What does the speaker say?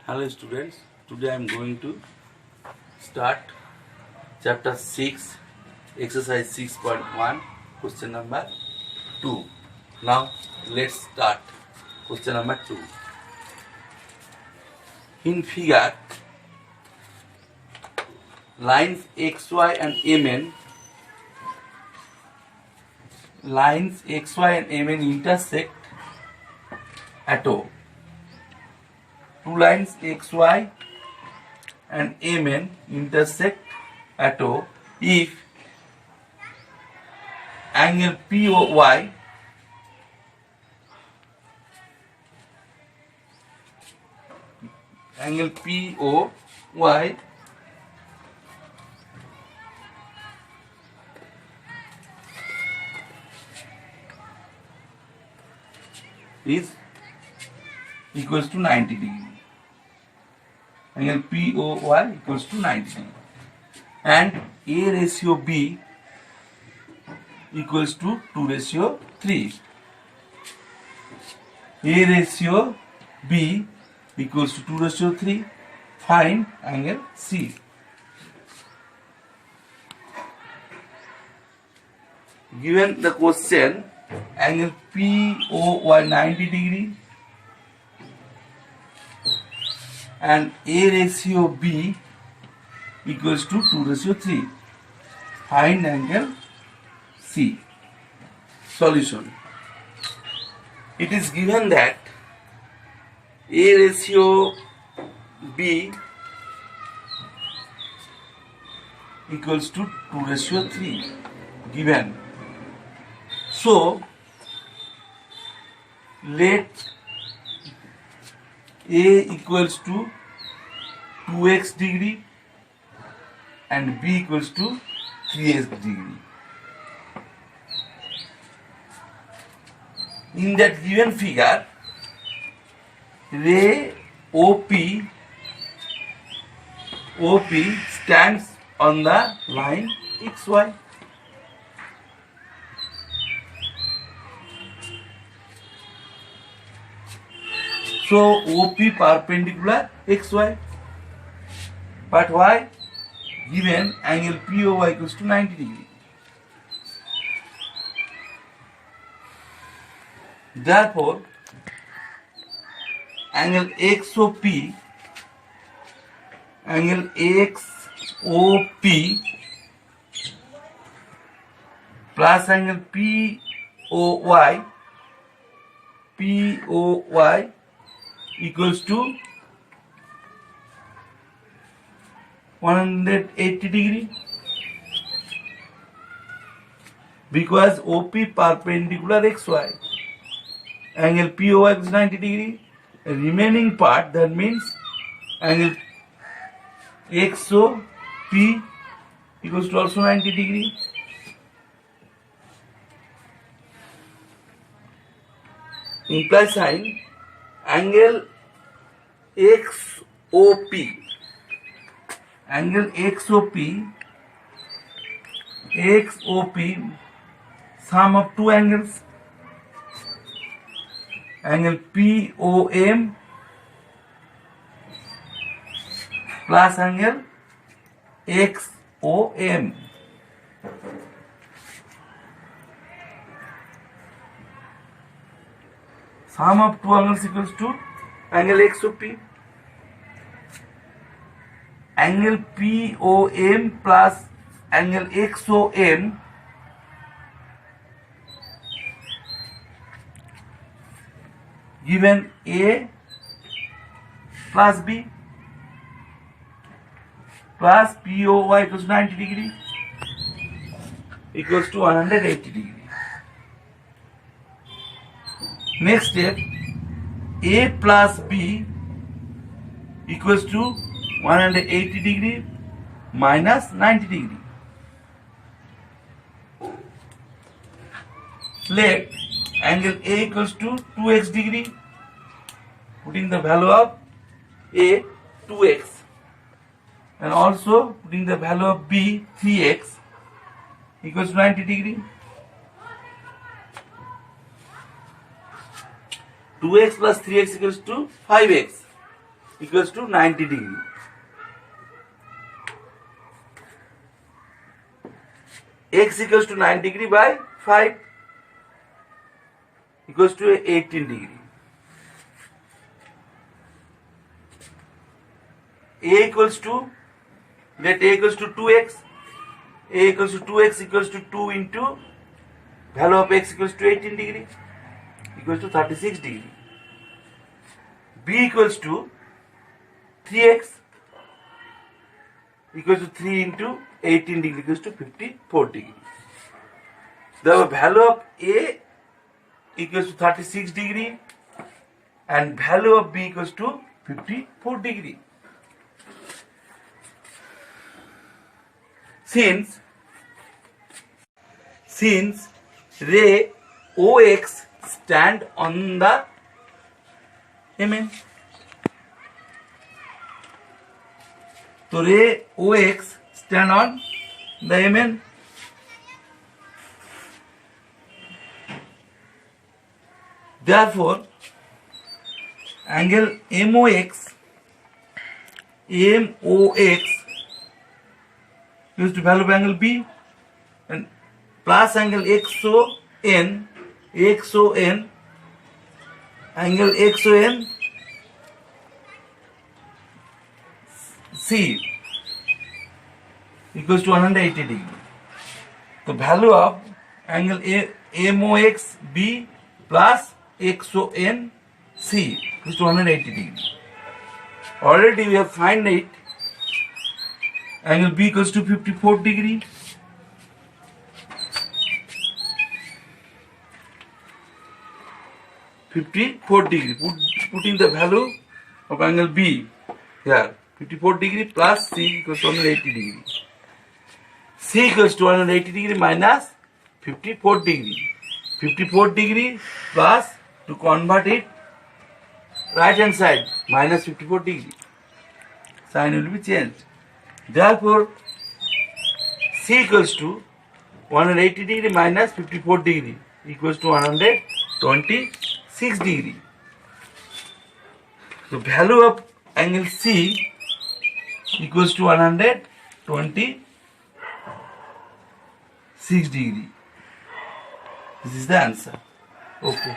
Hello students, today I am going to start chapter 6, exercise 6.1, question number 2. Now let's start question number 2. In figure, lines XY and MN intersect at O. Two lines XY and MN intersect at O if angle POY is equals to 90 degree. Angle POY equals to 90 degree. And A ratio B equals to 2:3. A ratio B equals to 2:3. Find angle C. Given the question, angle POY 90 degree and A ratio B equals to 2:3. Find angle C. Solution. It is given that A ratio B equals to 2:3 given. So let A equals to 2x degree and B equals to 3x degree. In that given figure, ray OP stands on the line XY. So OP perpendicular XY. But why? Given angle POY equals to 90 degree. Therefore, angle XOP plus angle POY equals to 180 degree, because OP perpendicular XY, angle POY is 90 degree. Remaining part, that means angle XOP equals to also 90 degree. Implies sign angle XOP sum of two angles, angle POM plus angle XOM. Sum of two angles equals to angle XOP. Angle POM plus angle XOM given A plus B plus POY equals to 90 degree equals to 180 degree. Next step, A plus B equals to 180 degree minus 90 degree. Let angle A equals to 2x degree, putting the value of A 2x, and also putting the value of B 3x equals to 90 degree. 2x plus 3x equals to 5x. equals to 90 degree. X equals to 9 degree by 5 equals to 18 degree. A equals to, let A equals to 2x. A equals to 2x equals to 2 into value of x equals to 18 degree equals to 36 degree. B equals to 3x equals to 3 into 18 degree equals to 54 degree. The value of A equals to 36 degree and value of B equals to 54 degree. Since ray OX stand on the MN, so ray OX stand on the MN. Therefore, angle MOX is to value of angle B, and plus angle XON, angle XON C equals to 180 degree. The value of angle MOX B plus XON C is to 180 degree. Already we have find it. Angle B equals to 54 degree. Putting the value of angle B here, 54 degree plus C equals to 180 degree. C equals to 180 degree minus 54 degree. 54 degree plus, to convert it right hand side, minus 54 degree. Sign will be changed. Therefore, C equals to 180 degree minus 54 degree equals to 126 degree. The value of angle C equals to 126 degree. This is the answer. Okay.